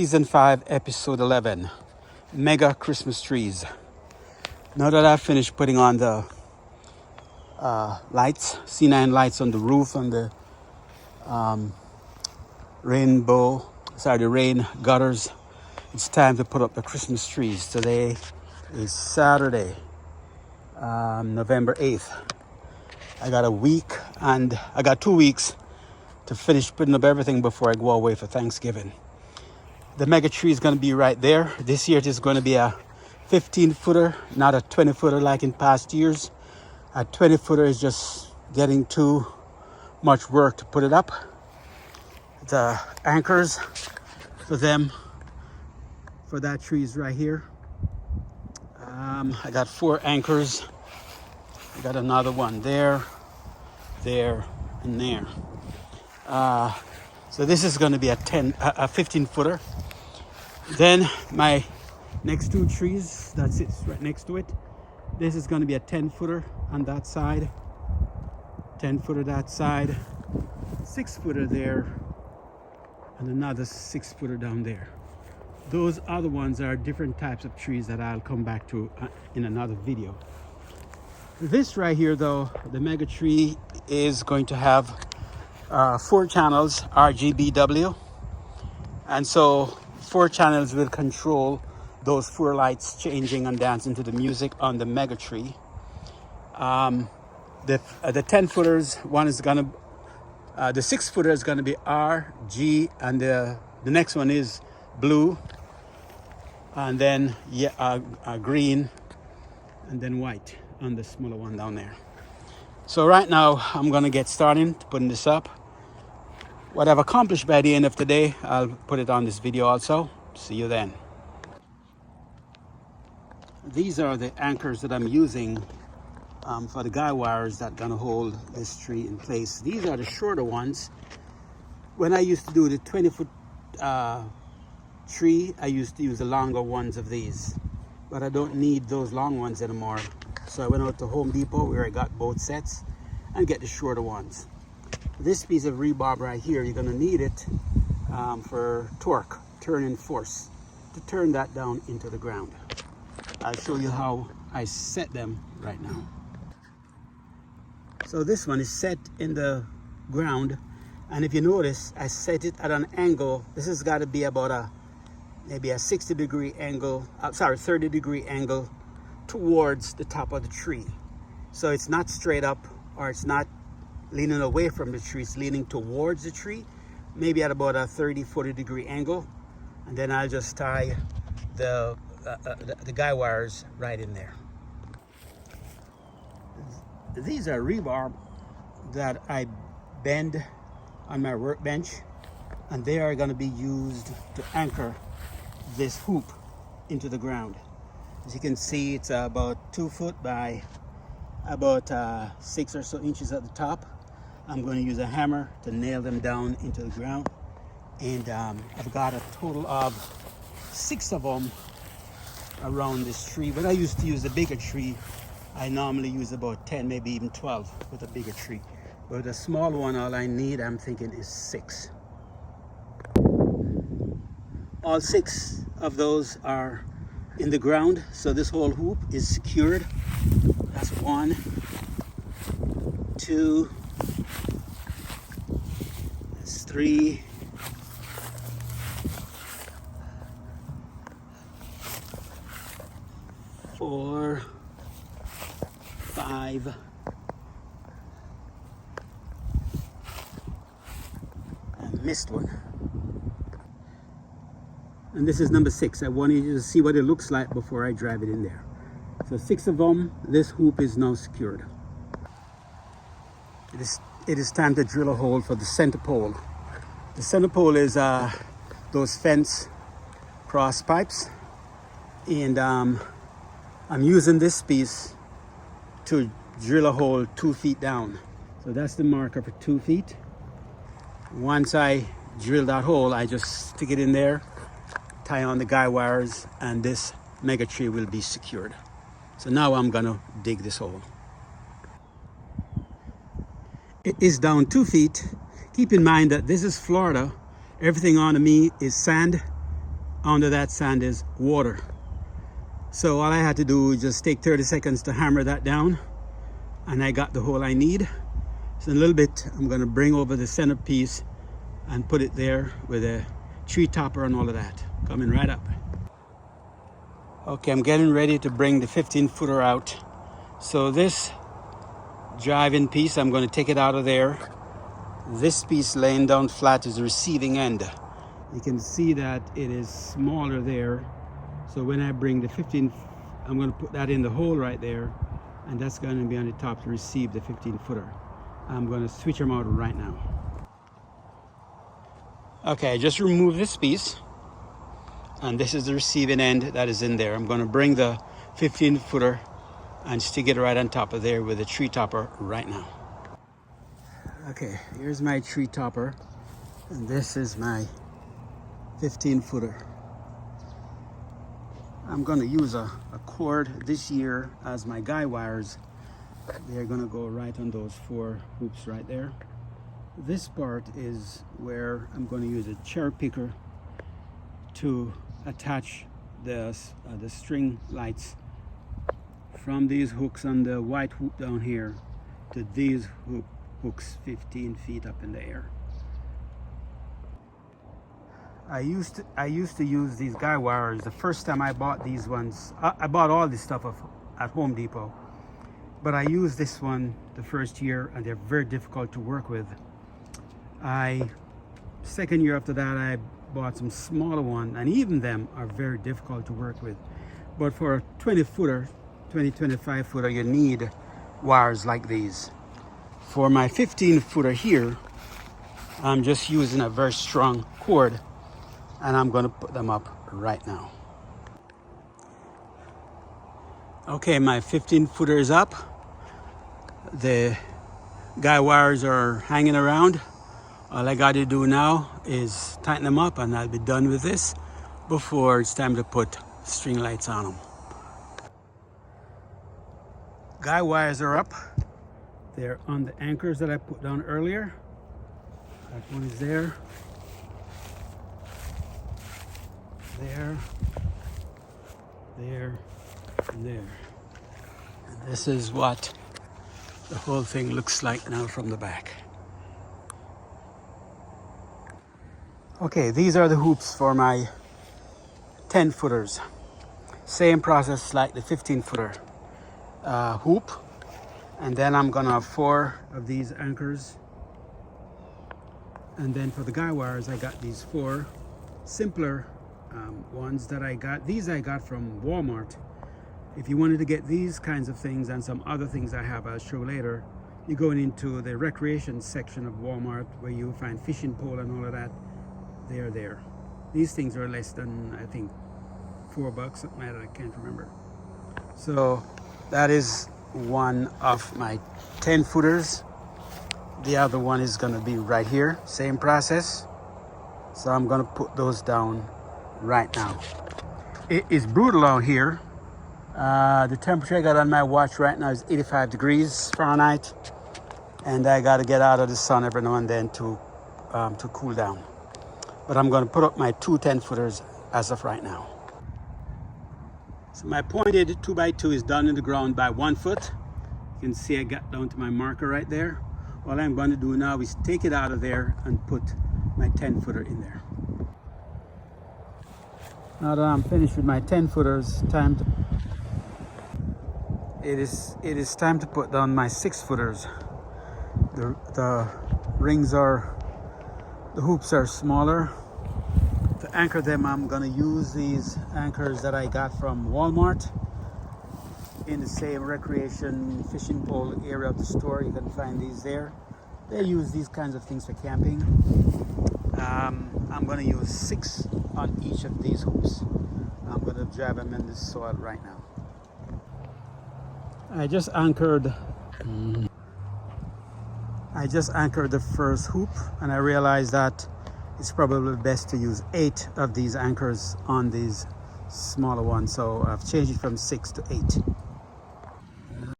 Season 5, Episode 11, Mega Christmas Trees. Now that I've finished putting on the lights, C9 lights on the roof, on the rain gutters, it's time to put up the Christmas trees. Today is Saturday, November 8th. I got 2 weeks to finish putting up everything before I go away for Thanksgiving. The mega tree is going to be right there. This year it is going to be a 15-footer, not a 20-footer like in past years. A 20-footer is just getting too much work to put it up. The anchors for that tree is right here. I got 4 anchors. I got another one there, and there. So this is going to be a 15-footer. Then my next 2 trees that sits right next to it, this is going to be a 10-footer on that side, 10-footer that side, 6-footer there, and another 6-footer down there. Those other ones are different types of trees that I'll come back to in another video. This right here though, the mega tree, is going to have 4 channels RGBW, and so 4 channels will control those 4 lights changing and dancing to the music on the mega tree. The 10-footers one is gonna, the 6-footer is gonna be R, G, and the next one is blue, and then green, and then white on the smaller one down there. So right now I'm gonna get started putting this up. What I've accomplished by the end of the day, I'll put it on this video also. See you then. These are the anchors that I'm using for the guy wires that are gonna hold this tree in place. These are the shorter ones. When I used to do the 20-foot tree, I used to use the longer ones of these, but I don't need those long ones anymore. So I went out to Home Depot where I got both sets and get the shorter ones. This piece of rebar right here, you're gonna need it for torque, turning force, to turn that down into the ground. I'll show you how I set them right now. So this one is set in the ground, and if you notice, I set it at an angle. This has got to be about maybe a 60-degree angle, 30-degree angle towards the top of the tree. So it's not straight up, or it's not leaning away from the tree, it's leaning towards the tree, maybe at about a 30-40 degree angle. And then I'll just tie the guy wires right in there. These are rebar that I bend on my workbench, and they are going to be used to anchor this hoop into the ground. As you can see, it's about 2 foot by about 6 or so inches at the top. I'm going to use a hammer to nail them down into the ground, and I've got a total of 6 of them around this tree. But I used to use a bigger tree. I normally use about 10, maybe even 12 with a bigger tree. But a small one, all I need, I'm thinking, is 6. All 6 of those are in the ground, so this whole hoop is secured. That's 1, 2, that's 3, 4, 5, I missed one. And this is number 6. I wanted you to see what it looks like before I drive it in there. So 6 of them. This hoop is now secured. It is time to drill a hole for the center pole. The center pole is those fence cross pipes, and I'm using this piece to drill a hole 2 feet down. So that's the marker for 2 feet. Once I drill that hole, I just stick it in there, tie on the guy wires, and this mega tree will be secured. So now I'm gonna dig this hole. It is down 2 feet. Keep in mind that this is Florida. Everything on me is sand under that sand is water. So all I had to do was just take 30 seconds to hammer that down, and I got the hole I need. So in a little bit, I'm going to bring over the centerpiece and put it there with a tree topper and all of that. Coming right up. Okay, I'm getting ready to bring the 15-footer out. So this driving piece, I'm going to take it out of there. This piece laying down flat is the receiving end. You can see that it is smaller there. So when I bring the 15, I'm going to put that in the hole right there, and that's going to be on the top to receive the 15-footer. I'm going to switch them out right now. Okay, I just removed this piece, and this is the receiving end that is in there. I'm going to bring the 15-footer and stick it right on top of there with a tree topper right now. Okay, here's my tree topper, and this is my 15-footer. I'm going to use a cord this year as my guy wires. They're going to go right on those 4 hoops right there. This part is where I'm going to use a cherry picker to attach the string lights from these hooks on the white hoop down here to these hooks 15 feet up in the air. I used to use these guy wires. The first time I bought these ones, I bought all this stuff at Home Depot, but I used this one the first year, and they're very difficult to work with. Second year after that, I bought some smaller one, and even them are very difficult to work with. But for a 20-footer, 25-footer, you need wires like these. For my 15-footer here, I'm just using a very strong cord, and I'm going to put them up right now. Okay, my 15-footer is up. The guy wires are hanging around. All I got to do now is tighten them up, and I'll be done with this before it's time to put string lights on them. Guy wires are up. They're on the anchors that I put down earlier. That one is there. There, and there. And this is what the whole thing looks like now from the back. Okay, these are the hoops for my 10-footers. Same process like the 15-footer hoop. And then I'm gonna have 4 of these anchors. And then for the guy wires, I got these 4 simpler ones that I got. These I got from Walmart. If you wanted to get these kinds of things and some other things I have, I'll show later, you're going into the recreation section of Walmart where you find fishing pole and all of that. They are there. These things are less than, I think, $4, something like that, I can't remember. So that is one of my 10-footers. The other one is going to be right here, same process. So I'm going to put those down right now. It is brutal out here. The temperature I got on my watch right now is 85 degrees Fahrenheit, and I got to get out of the sun every now and then to cool down. But I'm going to put up my 2 10-footers as of right now. So my pointed 2x2 is down in the ground by 1 foot. You can see I got down to my marker right there. All I'm going to do now is take it out of there and put my 10-footer in there. Now that I'm finished with my 10-footers, it is time to put down my 6-footers. The rings are, the hoops are smaller. To anchor them, I'm gonna use these anchors that I got from Walmart in the same recreation fishing pole area of the store. You can find these there. They use these kinds of things for camping. I'm gonna use 6 on each of these hoops. I'm gonna drive them in the soil right now. I just anchored the first hoop, and I realized that it's probably best to use 8 of these anchors on these smaller ones. So I've changed it from 6 to 8.